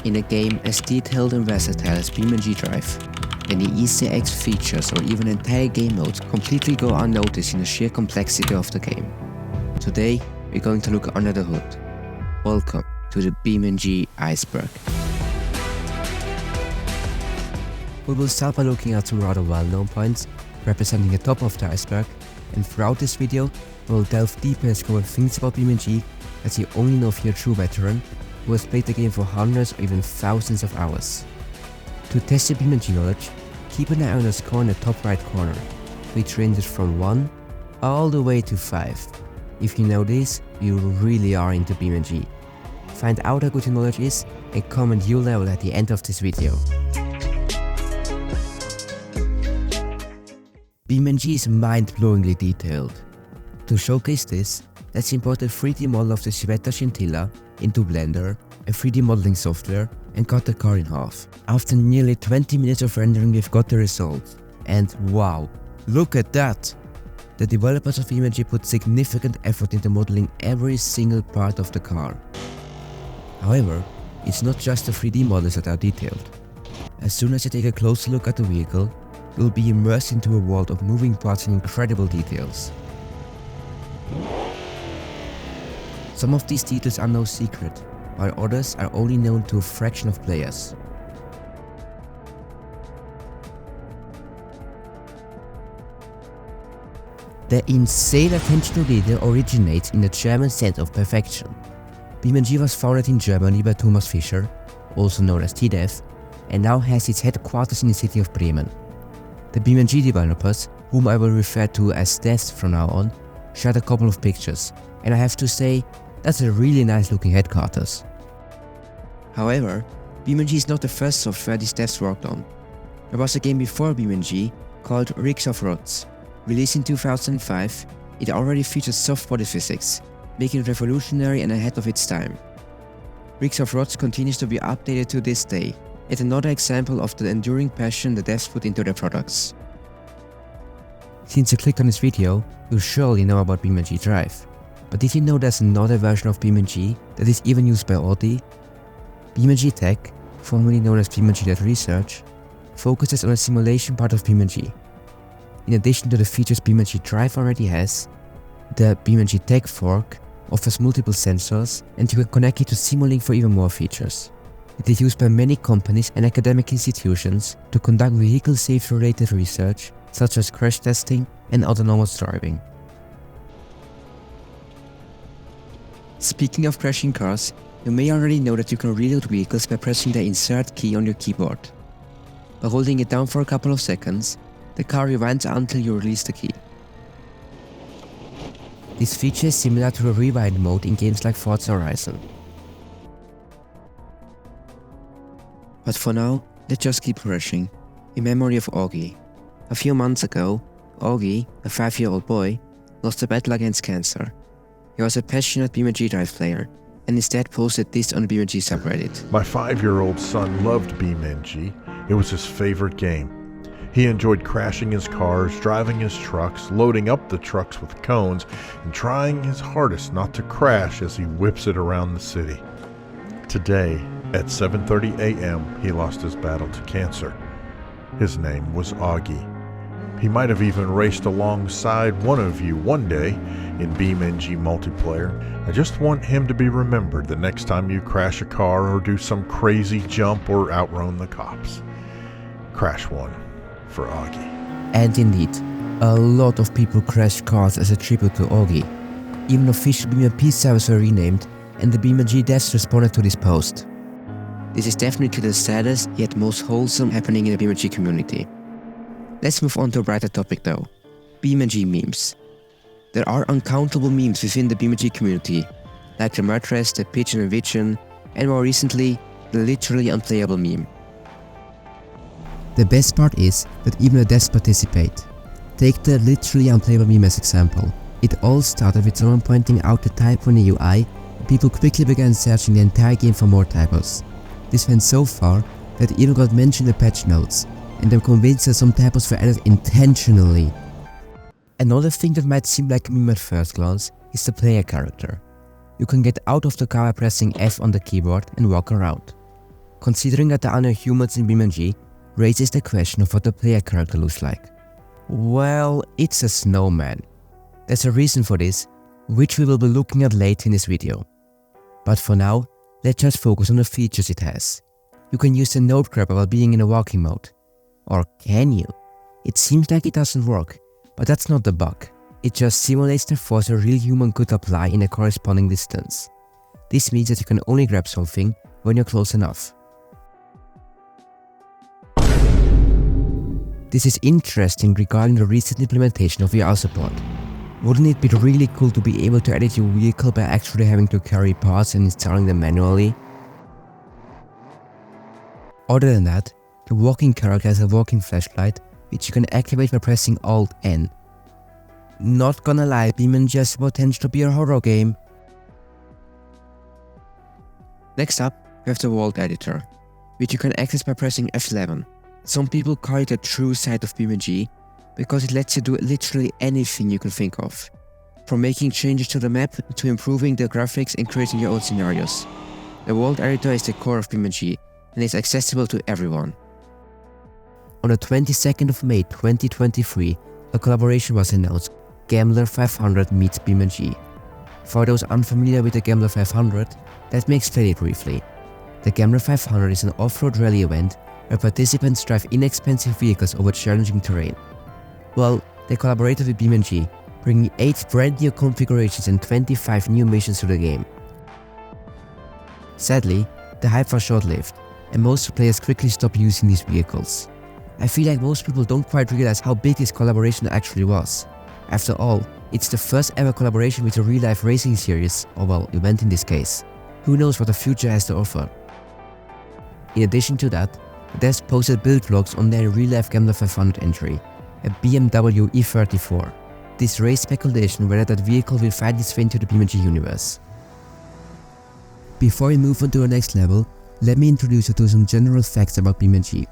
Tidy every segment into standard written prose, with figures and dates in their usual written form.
In a game as detailed and versatile as BeamNG Drive, any Easter eggs, features or even entire game modes completely go unnoticed in the sheer complexity of the game. Today, we're going to look under the hood. Welcome to the BeamNG Iceberg. We will start by looking at some rather well-known points representing the top of the iceberg, and throughout this video, we will delve deeper and discover things about BeamNG that you only know if you're a true veteran who has played the game for hundreds or even thousands of hours. To test your BeamNG knowledge, keep an eye on the score in the top right corner, which ranges from 1 all the way to 5. If you know this, you really are into BeamNG. Find out how good your knowledge is and comment your level at the end of this video. BeamNG is mind-blowingly detailed. To showcase this, let's import a 3D model of the Sveta Scintilla into Blender, a 3D modeling software, and cut the car in half. After nearly 20 minutes of rendering, we've got the result. And wow, look at that! The developers of BeamNG put significant effort into modeling every single part of the car. However, it's not just the 3D models that are detailed. As soon as you take a closer look at the vehicle, you'll be immersed into a world of moving parts and incredible details. Some of these details are no secret, while others are only known to a fraction of players. The insane attention to detail originates in the German sense of perfection. BeamNG was founded in Germany by Thomas Fischer, also known as TDEV, and now has its headquarters in the city of Bremen. The BeamNG developers, whom I will refer to as devs from now on, shared a couple of pictures, and I have to say, that's a really nice looking headquarters. However, BeamNG is not the first software these devs worked on. There was a game before BeamNG called Rigs of Rods. Released in 2005, it already features soft body physics, making it revolutionary and ahead of its time. Rigs of Rods continues to be updated to this day, yet another example of the enduring passion the devs put into their products. Since you clicked on this video, you surely know about BeamNG.drive. But did you know there's another version of BeamNG that is even used by Audi? BeamNG.tech, formerly known as BeamNG.research, focuses on the simulation part of BeamNG. In addition to the features BeamNG.drive already has, the BeamNG.tech fork offers multiple sensors and you can connect it to Simulink for even more features. It is used by many companies and academic institutions to conduct vehicle safety related research such as crash testing and autonomous driving. Speaking of crashing cars, you may already know that you can reload vehicles by pressing the insert key on your keyboard. By holding it down for a couple of seconds, the car rewinds until you release the key. This feature is similar to a rewind mode in games like Forza Horizon. But for now, let's just keep crashing, in memory of Auggie. A few months ago, Auggie, a 5-year-old boy, lost a battle against cancer. He was a passionate BeamNG Drive player, and instead posted this on the BeamNG subreddit. My 5-year-old son loved BeamNG. It was his favorite game. He enjoyed crashing his cars, driving his trucks, loading up the trucks with cones, and trying his hardest not to crash as he whips it around the city. Today, at 7:30 a.m., he lost his battle to cancer. His name was Auggie. He might have even raced alongside one of you one day in BeamNG multiplayer. I just want him to be remembered the next time you crash a car or do some crazy jump or outrun the cops. Crash one for Auggie. And indeed, a lot of people crashed cars as a tribute to Auggie. Even official BeamMP servers were renamed, and the BeamNG devs responded to this post. This is definitely the saddest yet most wholesome happening in the BeamNG community. Let's move on to a brighter topic though, BeamNG Memes. There are uncountable memes within the BeamNG community, like the mattress, the pigeon and pigeon, and more recently, the literally unplayable meme. The best part is that even the devs participate. Take the literally unplayable meme as example. It all started with someone pointing out the typo in the UI, and people quickly began searching the entire game for more typos. This went so far that it even got mentioned in the patch notes, and I'm convinced that some typos were added intentionally. Another thing that might seem like a meme at first glance is the player character. You can get out of the car by pressing F on the keyboard and walk around. considering that there are no humans in BeamNG raises the question of what the player character looks like. Well, it's a snowman. There's a reason for this, which we will be looking at later in this video. But for now, let's just focus on the features it has. You can use the node grabber while being in a walking mode. Or can you? It seems like it doesn't work, but that's not the bug. It just simulates the force a real human could apply in a corresponding distance. This means that you can only grab something when you're close enough. This is interesting regarding the recent implementation of VR support. Wouldn't it be really cool to be able to edit your vehicle by actually having to carry parts and installing them manually? Other than that, the walking character has a walking flashlight which you can activate by pressing Alt-N. Not gonna lie, BeamNG has the potential to be a horror game. Next up, we have the World Editor, which you can access by pressing F11. Some people call it a true side of BeamNG because it lets you do literally anything you can think of, from making changes to the map to improving the graphics and creating your own scenarios. The World Editor is the core of BeamNG and is accessible to everyone. On the 22nd of May 2023, a collaboration was announced, Gambler 500 meets BeamNG. For those unfamiliar with the Gambler 500, let me explain it briefly. The Gambler 500 is an off-road rally event where participants drive inexpensive vehicles over challenging terrain. Well, they collaborated with BeamNG, bringing 8 brand new configurations and 25 new missions to the game. Sadly, the hype was short-lived, and most players quickly stopped using these vehicles. I feel like most people don't quite realize how big this collaboration actually was. After all, it's the first ever collaboration with a real-life racing series, or well, event in this case. Who knows what the future has to offer. In addition to that, the devs posted build vlogs on their real-life Gambler 500 entry, a BMW E34. This raised speculation whether that vehicle will find its way into the BeamNG universe. Before we move on to the next level, let me introduce you to some general facts about BeamNG.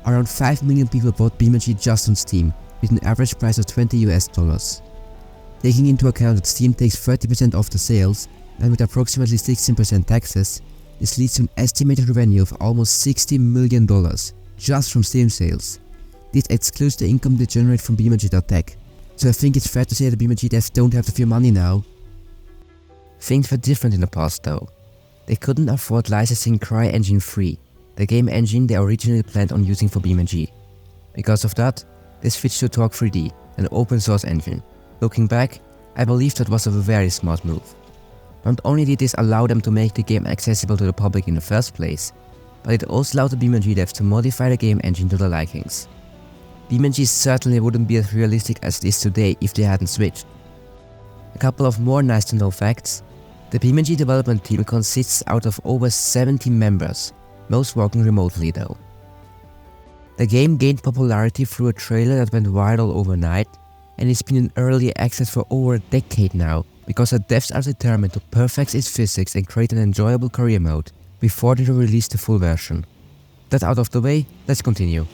Around 5 million people bought BeamNG just on Steam, with an average price of $20 US. Taking into account that Steam takes 30% off the sales, and with approximately 16% taxes, this leads to an estimated revenue of almost $60 million just from Steam sales. This excludes the income they generate from BeamNG.tech, so I think it's fair to say that BeamNG devs don't have to fear money now. Things were different in the past though. They couldn't afford licensing CryEngine 3, the game engine they originally planned on using for BeamNG. Because of that, they switched to Torque 3D, an open source engine. Looking back, I believe that was a very smart move. Not only did this allow them to make the game accessible to the public in the first place, but it also allowed the BeamNG devs to modify the game engine to their likings. BeamNG certainly wouldn't be as realistic as it is today if they hadn't switched. A couple of more nice to know facts. The BeamNG development team consists out of over 70 members, most working remotely though. The game gained popularity through a trailer that went viral overnight, and it's been in early access for over a decade now, because the devs are determined to perfect its physics and create an enjoyable career mode before they release the full version. That out of the way, let's continue.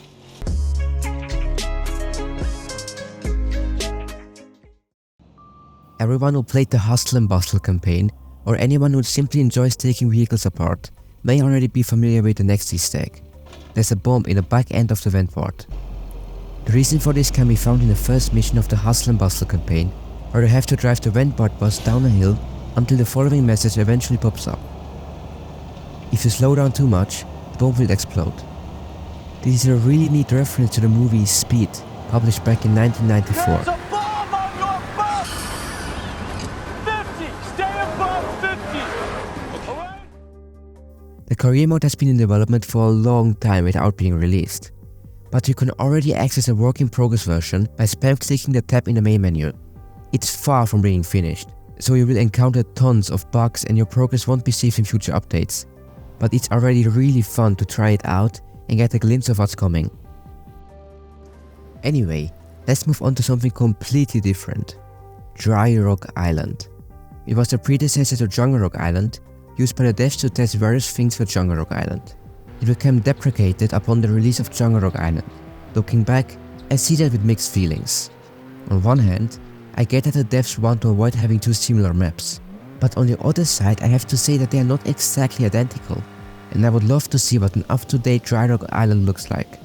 Everyone who played the Hustle and Bustle campaign, or anyone who simply enjoys taking vehicles apart, may already be familiar with the next Easter egg. There's a bomb in the back end of the vent port. The reason for this can be found in the first mission of the Hustle and Bustle campaign, where you have to drive the vent port bus down a hill until the following message eventually pops up. If you slow down too much, the bomb will explode. This is a really neat reference to the movie Speed, published back in 1994. There's a bomb on your bus! 50! Stay above 50! Alright? The career mode has been in development for a long time without being released, but you can already access a work in progress version by spam clicking the tab in the main menu. It's far from being finished, so you will encounter tons of bugs and your progress won't be saved in future updates, but it's already really fun to try it out and get a glimpse of what's coming. Anyway, let's move on to something completely different. Dry Rock Island. It was the predecessor to Jungle Rock Island, used by the devs to test various things for Jungle Rock Island. It became deprecated upon the release of Jungle Rock Island. Looking back, I see that with mixed feelings. On one hand, I get that the devs want to avoid having two similar maps, but on the other side I have to say that they are not exactly identical. and I would love to see what an up-to-date Dry Rock Island looks like.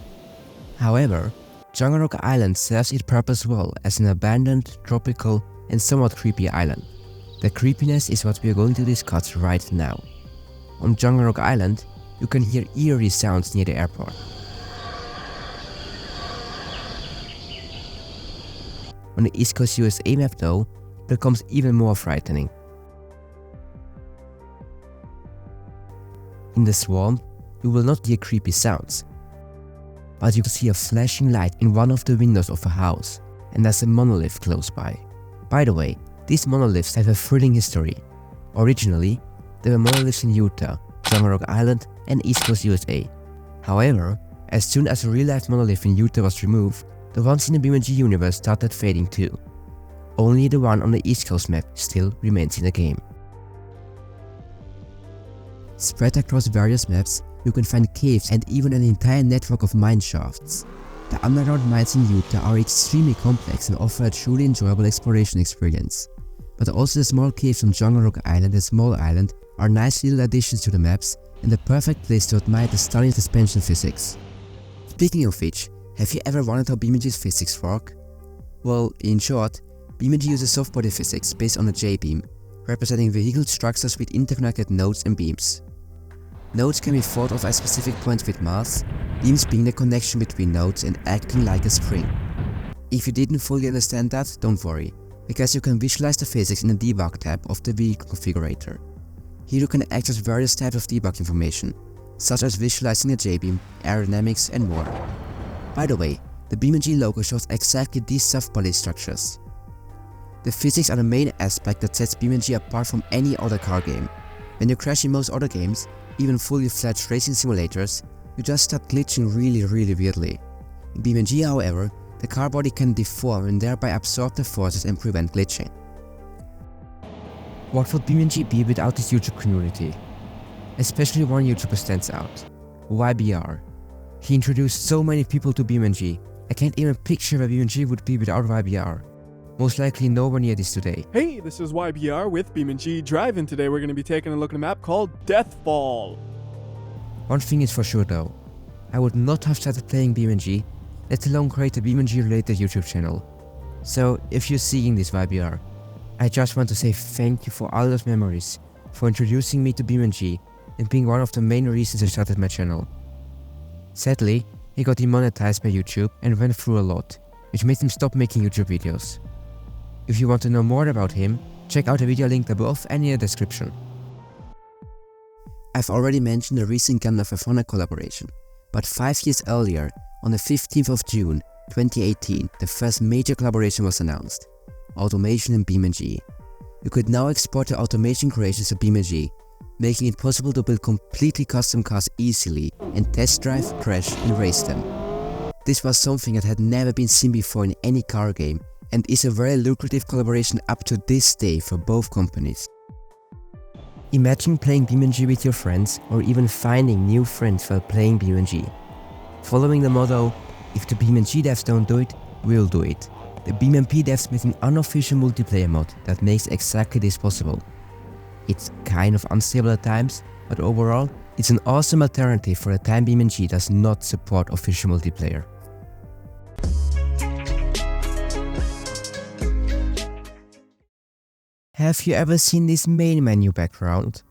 However, Jungle Rock Island serves its purpose well as an abandoned, tropical and somewhat creepy island. The creepiness is what we are going to discuss right now. On Jungle Rock Island, you can hear eerie sounds near the airport. On the East Coast USA map though, it becomes even more frightening. In the swamp, you will not hear creepy sounds, but you can see a flashing light in one of the windows of a house, and there's a monolith close by. By the way, these monoliths have a thrilling history. Originally, there were monoliths in Utah, Jungle Rock Island and East Coast USA. However, as soon as a real-life monolith in Utah was removed, the ones in the BeamNG universe started fading too. Only the one on the East Coast map still remains in the game. Spread across various maps, you can find caves and even an entire network of mine shafts. The underground mines in Utah are extremely complex and offer a truly enjoyable exploration experience. But also the small caves on Jungle Rock Island and Small Island are nice little additions to the maps and the perfect place to admire the stunning suspension physics. Speaking of which, have you ever wondered how BeamNG's physics work? Well, in short, BeamNG uses soft body physics based on a J-beam, representing vehicle structures with interconnected nodes and beams. Nodes can be thought of as specific points with mass, beams being the connection between nodes and acting like a spring. If you didn't fully understand that, don't worry, because you can visualize the physics in the Debug tab of the vehicle configurator. Here you can access various types of debug information, such as visualizing the J-beam, aerodynamics and more. By the way, the BeamNG logo shows exactly these soft body structures. The physics are the main aspect that sets BeamNG apart from any other car game. When you crash in most other games, even fully fledged racing simulators, you just start glitching really weirdly. In BeamNG, however, the car body can deform and thereby absorb the forces and prevent glitching. What would BeamNG be without this YouTube community? Especially one YouTuber stands out, YBR. He introduced so many people to BeamNG, I can't even picture where BeamNG would be without YBR. Most likely nowhere near this today. Hey, this is YBR with BeamNG.drive, and today we're going to be taking a look at a map called Deathfall. One thing is for sure though, I would not have started playing BeamNG, let alone create a BeamNG related YouTube channel. So if you're seeing this YBR, I just want to say thank you for all those memories, for introducing me to BeamNG and being one of the main reasons I started my channel. Sadly, he got demonetized by YouTube and went through a lot, which made him stop making YouTube videos. If you want to know more about him, check out the video linked above and in the description. I've already mentioned the recent Gandalf F1 collaboration, but 5 years earlier, on the 15th of June 2018, the first major collaboration was announced: automation in BeamNG. You could now export the automation creations to BeamNG, making it possible to build completely custom cars easily and test drive, crash and race them. This was something that had never been seen before in any car game, and is a very lucrative collaboration up to this day for both companies. Imagine playing BeamNG with your friends, or even finding new friends while playing BeamNG. Following the motto, if the BeamNG devs don't do it, we'll do it. The BeamMP devs made an unofficial multiplayer mod that makes exactly this possible. It's kind of unstable at times, but overall, it's an awesome alternative for the time BeamNG does not support official multiplayer. Have you ever seen this main menu background?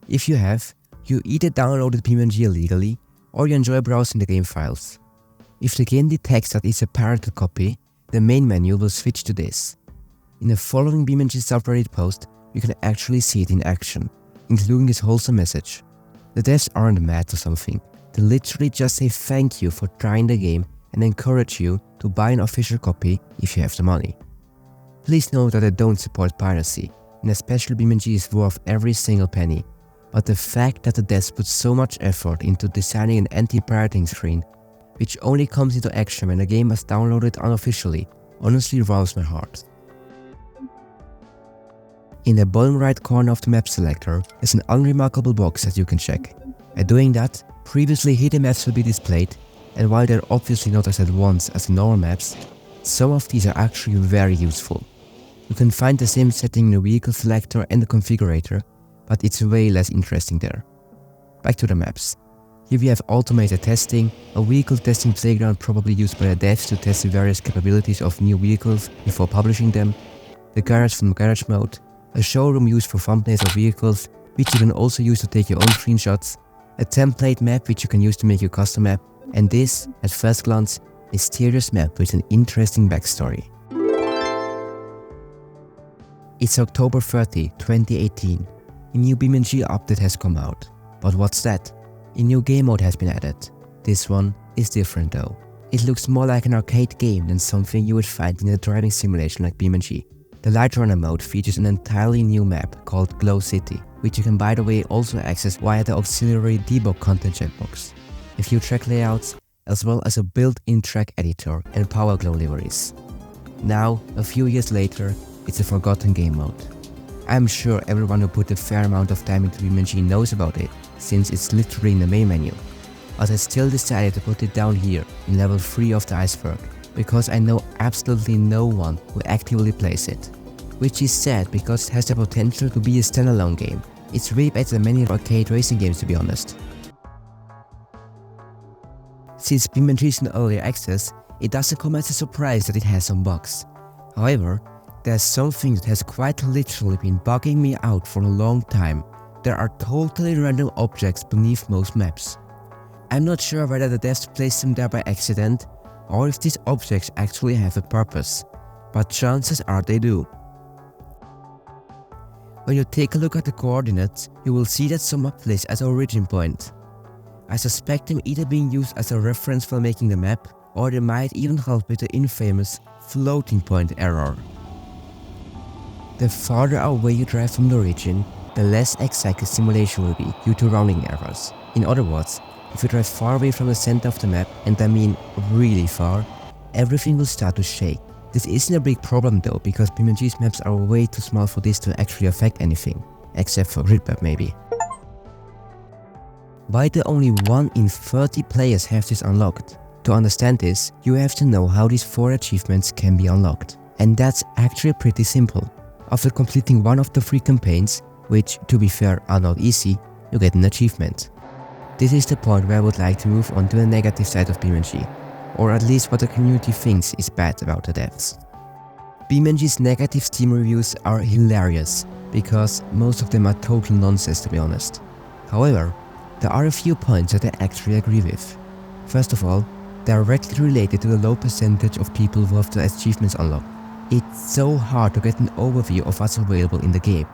If you have, you either downloaded BeamNG illegally, or you enjoy browsing the game files. If the game detects that it's a pirated copy, the main menu will switch to this. In the following BeamNG subreddit post, you can actually see it in action, including this wholesome message. The devs aren't mad or something, they literally just say thank you for trying the game and encourage you to buy an official copy if you have the money. Please note that I don't support piracy, and especially BeamNG is worth every single penny, but the fact that the devs put so much effort into designing an anti-pirating screen, which only comes into action when the game was downloaded unofficially, honestly warms my heart. In the bottom right corner of the map selector is an unremarkable box that you can check. By doing that, previously hidden maps will be displayed, and while they're obviously not as advanced as the normal maps, some of these are actually very useful. You can find the same setting in the vehicle selector and the configurator, but it's way less interesting there. Back to the maps. Here we have automated testing, a vehicle testing playground probably used by the devs to test the various capabilities of new vehicles before publishing them, the garage from garage mode, a showroom used for thumbnails of vehicles, which you can also use to take your own screenshots, a template map which you can use to make your custom map, and this, at first glance, mysterious map with an interesting backstory. It's October 30, 2018. A new BeamNG update has come out. But what's that? A new game mode has been added. This one is different though. It looks more like an arcade game than something you would find in a driving simulation like BeamNG. The Lightrunner mode features an entirely new map called Glow City, which you can by the way also access via the auxiliary Debug Content checkbox. A few track layouts, as well as a built-in track editor and power glow liveries. Now, a few years later, it's a forgotten game mode. I'm sure everyone who put a fair amount of time into BeamNG knows about it, since it's literally in the main menu. But I still decided to put it down here, in level 3 of the iceberg, because I know absolutely no one who actively plays it. Which is sad because it has the potential to be a standalone game. It's way better than many arcade racing games to be honest. Since BeamNG is in earlier access, it doesn't come as a surprise that it has some bugs. However, there's something that has quite literally been bugging me out for a long time. There are totally random objects beneath most maps. I'm not sure whether the devs placed them there by accident, or if these objects actually have a purpose, but chances are they do. When you take a look at the coordinates, you will see that some are placed as an origin point. I suspect them either being used as a reference for making the map, or they might even help with the infamous floating point error. The farther away you drive from the origin, the less exact the simulation will be due to rounding errors. In other words, if you drive far away from the center of the map, and I mean really far, everything will start to shake. This isn't a big problem though, because BeamNG's maps are way too small for this to actually affect anything, except for grid map maybe. Why do only 1 in 30 players have this unlocked? To understand this, you have to know how these 4 achievements can be unlocked. And that's actually pretty simple. After completing one of the 3 campaigns, which to be fair are not easy, you get an achievement. This is the point where I would like to move on to the negative side of BeamNG, or at least what the community thinks is bad about the devs. BeamNG's negative Steam reviews are hilarious, because most of them are total nonsense to be honest. However, there are a few points that I actually agree with. First of all, they are directly related to the low percentage of people who have the achievements unlocked. It's so hard to get an overview of what's available in the game.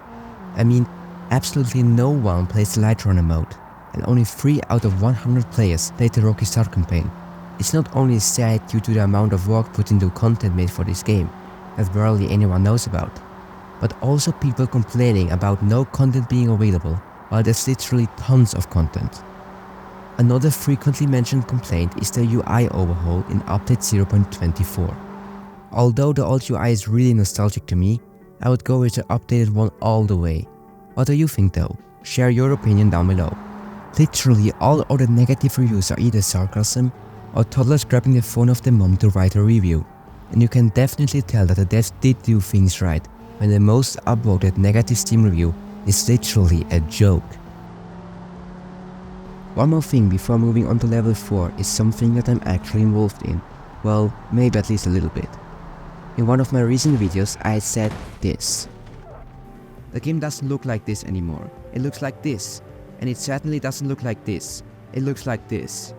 I mean, absolutely no one plays the Lightrunner mode, and only 3 out of 100 players played the Rocky Start campaign. It's not only sad due to the amount of work put into content made for this game, that barely anyone knows about, but also people complaining about no content being available, while there's literally tons of content. Another frequently mentioned complaint is the UI overhaul in update 0.24. Although the old UI is really nostalgic to me, I would go with the updated one all the way. What do you think though? Share your opinion down below. Literally all other negative reviews are either sarcasm or toddlers grabbing the phone of their mom to write a review. And you can definitely tell that the devs did do things right when the most upvoted negative Steam review is literally a joke. One more thing before moving on to level 4 is something that I'm actually involved in. Well, maybe at least a little bit. In one of my recent videos I said this. The game doesn't look like this anymore. It looks like this. And it certainly doesn't look like this. It looks like this.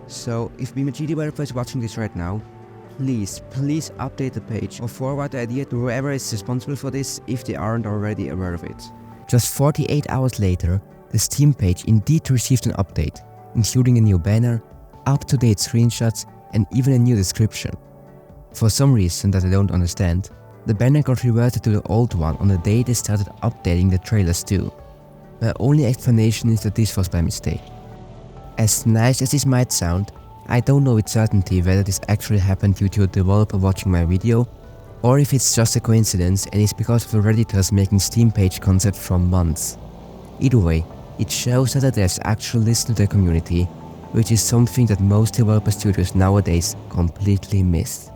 So if BeamNG developer is watching this right now, please update the page or forward the idea to whoever is responsible for this if they aren't already aware of it. Just 48 hours later, the Steam page indeed received an update, including a new banner, up-to-date screenshots, and even a new description. For some reason that I don't understand, the banner got reverted to the old one on the day they started updating the trailers too. My only explanation is that this was by mistake. As nice as this might sound, I don't know with certainty whether this actually happened due to a developer watching my video, or if it's just a coincidence and it's because of the redditors making Steam page concept for months. Either way, it shows that the devs actually listen to the community, which is something that most developer studios nowadays completely miss.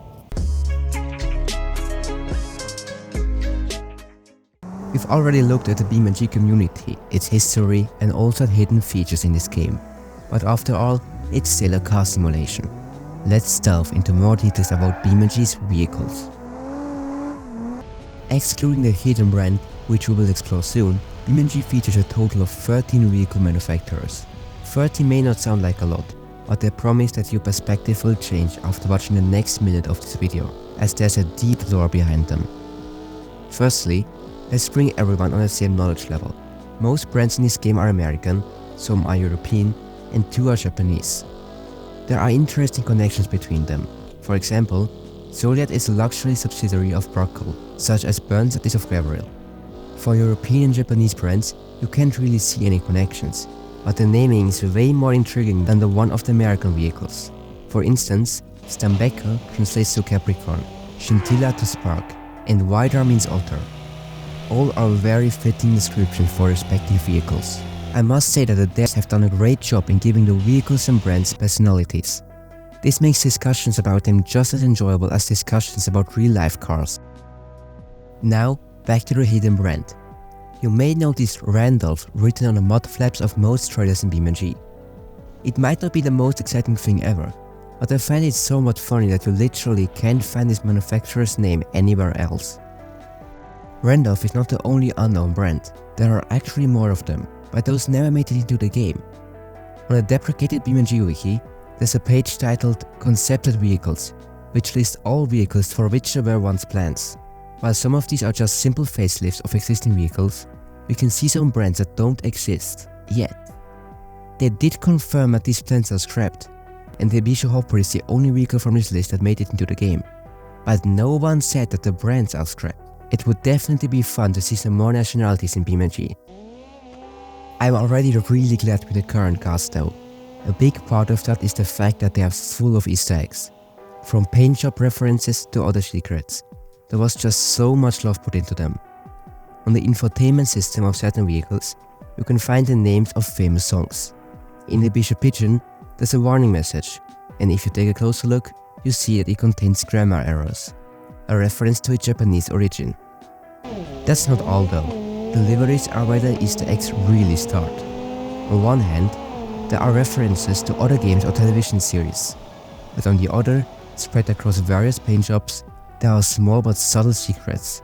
We've already looked at the BeamNG community, its history and also at hidden features in this game. But after all, it's still a car simulation. Let's delve into more details about BeamNG's vehicles. Excluding the hidden brand, which we will explore soon, BeamNG features a total of 13 vehicle manufacturers. 30 may not sound like a lot, but I promise that your perspective will change after watching the next minute of this video, as there's a deep lore behind them. Firstly, let's bring everyone on the same knowledge level. Most brands in this game are American, some are European, and 2 are Japanese. There are interesting connections between them. For example, Zodiac is a luxury subsidiary of Brockle, such as Burns is of Gabriel. For European and Japanese brands, you can't really see any connections, but the naming is way more intriguing than the one of the American vehicles. For instance, Stambecker translates to Capricorn, Scintilla to Spark, and Vidar means otter. All are very fitting descriptions for respective vehicles. I must say that the devs have done a great job in giving the vehicles and brands personalities. This makes discussions about them just as enjoyable as discussions about real-life cars. Now, back to the hidden brand. You may notice Randolph written on the mud flaps of most trailers in BeamNG. It might not be the most exciting thing ever, but I find it somewhat funny that you literally can't find this manufacturer's name anywhere else. Randolph is not the only unknown brand, there are actually more of them, but those never made it into the game. On the deprecated BeamNG wiki, there's a page titled Concepted Vehicles, which lists all vehicles for which there were once plans. While some of these are just simple facelifts of existing vehicles, we can see some brands that don't exist yet. They did confirm that these plans are scrapped, and the Bijou Hopper is the only vehicle from this list that made it into the game. But no one said that the brands are scrapped. It would definitely be fun to see some more nationalities in BeamNG. I'm already really glad with the current cast though. A big part of that is the fact that they are full of Easter eggs. From paint shop references to other secrets. There was just so much love put into them. On the infotainment system of certain vehicles, you can find the names of famous songs. In the Bishop Pigeon, there's a warning message, and if you take a closer look, you see that it contains grammar errors, a reference to its Japanese origin. That's not all though. Deliveries are where the Easter eggs really start. On one hand, there are references to other games or television series, but on the other, spread across various paint shops, there are small but subtle secrets.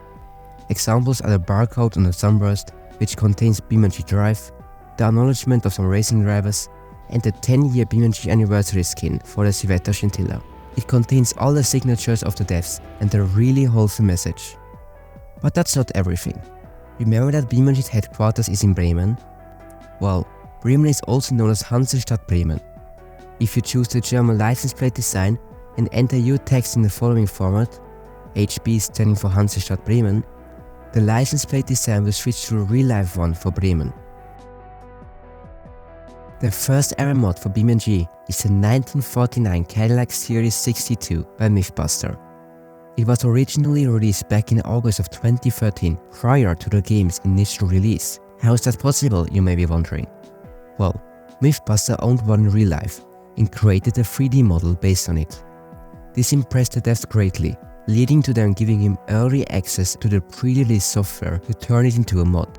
Examples are the barcode on the Sunburst, which contains BeamNG.drive, the acknowledgement of some racing drivers, and the 10-year BeamNG anniversary skin for the Civetta Scintilla. It contains all the signatures of the devs and a really wholesome message. But that's not everything. Remember that BeamNG's headquarters is in Bremen? Well, Bremen is also known as Hansestadt Bremen. If you choose the German license plate design and enter your text in the following format, HB standing for Hansestadt Bremen, the license plate design will switch to a real-life one for Bremen. The first ever mod for BeamNG is the 1949 Cadillac Series 62 by Mythbuster. It was originally released back in August of 2013, prior to the game's initial release. How is that possible, you may be wondering? Well, Mythbuster owned one in real life and created a 3D model based on it. This impressed the devs greatly, leading to them giving him early access to the pre-release software to turn it into a mod.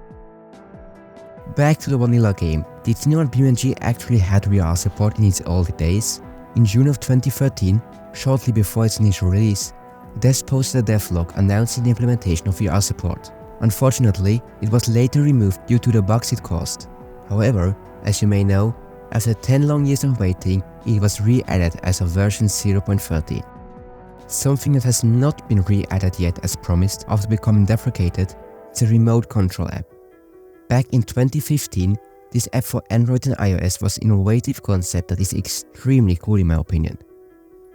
Back to the vanilla game, did you know that BeamNG actually had VR support in its early days? In June of 2013, shortly before its initial release, devs posted a devlog announcing the implementation of VR support. Unfortunately, it was later removed due to the bugs it caused. However, as you may know, after 10 long years of waiting, it was re-added as of version 0.30. Something that has not been re-added yet as promised after becoming deprecated is a remote control app. Back in 2015, this app for Android and iOS was an innovative concept that is extremely cool in my opinion.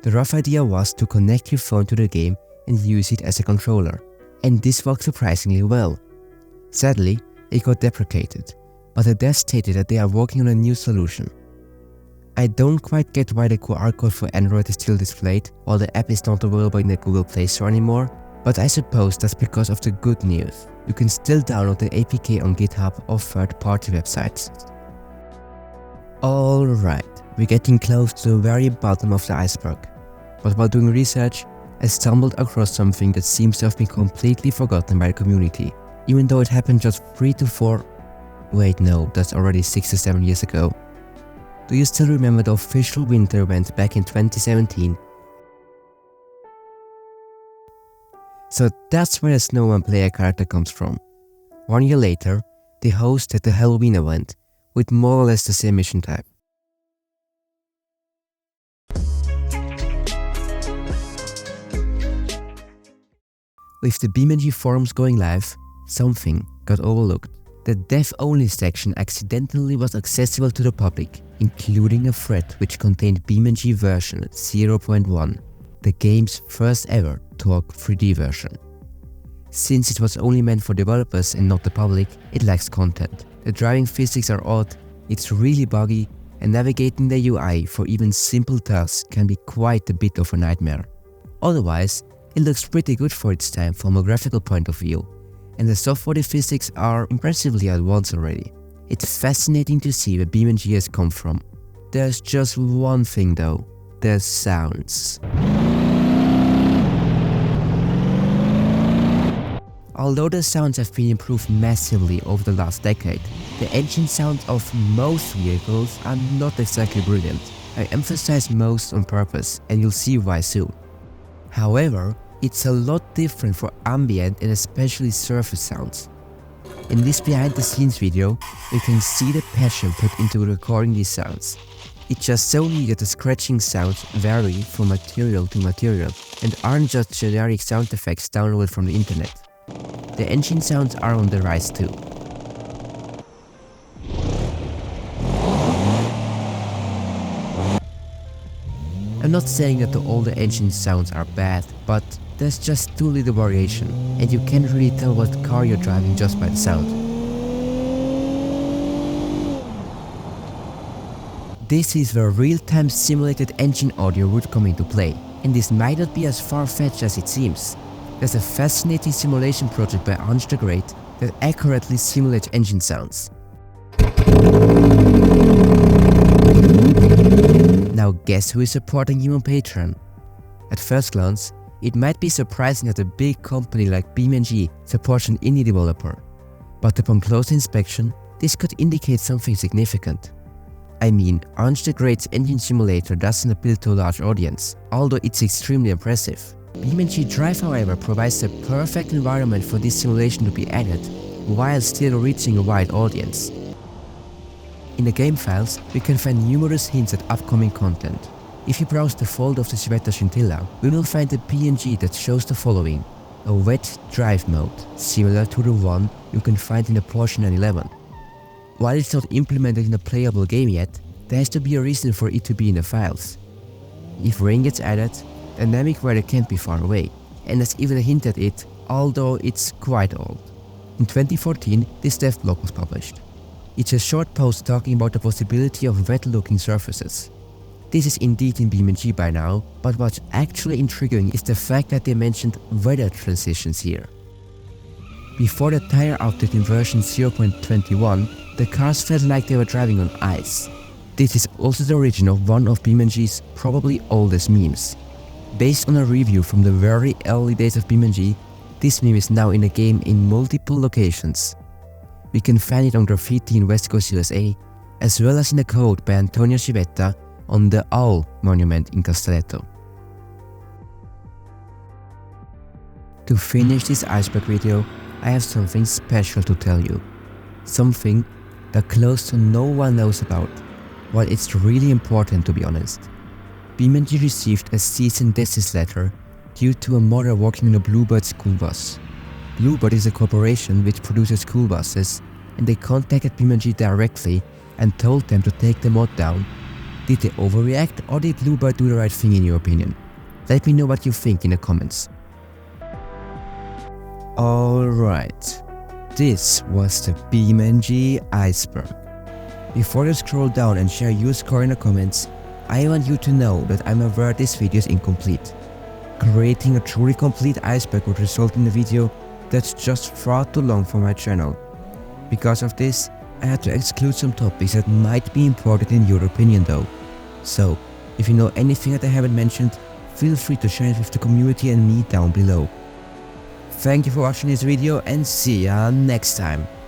The rough idea was to connect your phone to the game and use it as a controller, and this worked surprisingly well. Sadly, it got deprecated, but the devs stated that they are working on a new solution. I don't quite get why the QR code for Android is still displayed while the app is not available in the Google Play Store anymore, but I suppose that's because of the good news. You can still download the APK on GitHub or third-party websites. Alright, we're getting close to the very bottom of the iceberg, but while doing research, I stumbled across something that seems to have been completely forgotten by the community. even though it happened just 3 to 4... Wait, no, that's already 6 to 7 years ago. Do you still remember the official winter event back in 2017? So that's where the Snowman player character comes from. 1 year later, they hosted the Halloween event, with more or less the same mission type. With the BeamNG forums going live, something got overlooked. The dev-only section accidentally was accessible to the public, including a thread which contained BeamNG version 0.1, the game's first ever Talk 3D version. Since it was only meant for developers and not the public, it lacks content. The driving physics are odd, it's really buggy, and navigating the UI for even simple tasks can be quite a bit of a nightmare. Otherwise, it looks pretty good for its time from a graphical point of view, and the software physics are impressively advanced already. It's fascinating to see where BeamNG has come from. There's just one thing though, the sounds. Although the sounds have been improved massively over the last decade, the engine sounds of most vehicles are not exactly brilliant. I emphasize most on purpose, and you'll see why soon. However, it's a lot different for ambient and especially surface sounds. In this behind the scenes video, you can see the passion put into recording these sounds. It's just so neat that the scratching sounds vary from material to material and aren't just generic sound effects downloaded from the internet. The engine sounds are on the rise too. I'm not saying that all the engine sounds are bad, but there's just too little variation, and you can't really tell what car you're driving just by the sound. This is where real-time simulated engine audio would come into play, and this might not be as far-fetched as it seems. There's a fascinating simulation project by AngeTheGreat that accurately simulates engine sounds. Now guess who is supporting you on Patreon? At first glance, it might be surprising that a big company like BeamNG supports an indie developer. But upon close inspection, this could indicate something significant. I mean, AngeTheGreat's engine simulator doesn't appeal to a large audience, although it's extremely impressive. BeamNG.drive, however, provides the perfect environment for this simulation to be added, while still reaching a wide audience. In the game files, we can find numerous hints at upcoming content. If you browse the folder of the Sveta Scintilla, we will find a PNG that shows the following: a wet drive mode, similar to the one you can find in the Porsche 911. While it's not implemented in a playable game yet, there has to be a reason for it to be in the files. If rain gets added, dynamic weather can't be far away, and there's even a hint at it, although it's quite old. In 2014, this dev blog was published. It's a short post talking about the possibility of wet-looking surfaces. This is indeed in BeamNG by now, but what's actually intriguing is the fact that they mentioned weather transitions here. Before the tire update in version 0.21, the cars felt like they were driving on ice. This is also the origin of one of BeamNG's probably oldest memes. Based on a review from the very early days of BeamNG, this meme is now in the game in multiple locations. We can find it on graffiti in West Coast USA, as well as in a quote by Antonio Civetta on the Owl monument in Castelletto. To finish this iceberg video, I have something special to tell you. Something that close to no one knows about, while it's really important to be honest. BeamNG received a cease and desist letter due to a modder working on a Bluebird school bus. Bluebird is a corporation which produces school buses, and they contacted BeamNG directly and told them to take the mod down. Did they overreact, or did Bluebird do the right thing in your opinion? Let me know what you think in the comments. Alright, this was the BeamNG Iceberg. Before you scroll down and share your score in the comments, I want you to know that I'm aware this video is incomplete. Creating a truly complete iceberg would result in a video that's just far too long for my channel. Because of this, I had to exclude some topics that might be important in your opinion though. So, if you know anything that I haven't mentioned, feel free to share it with the community and me down below. Thank you for watching this video and see ya next time.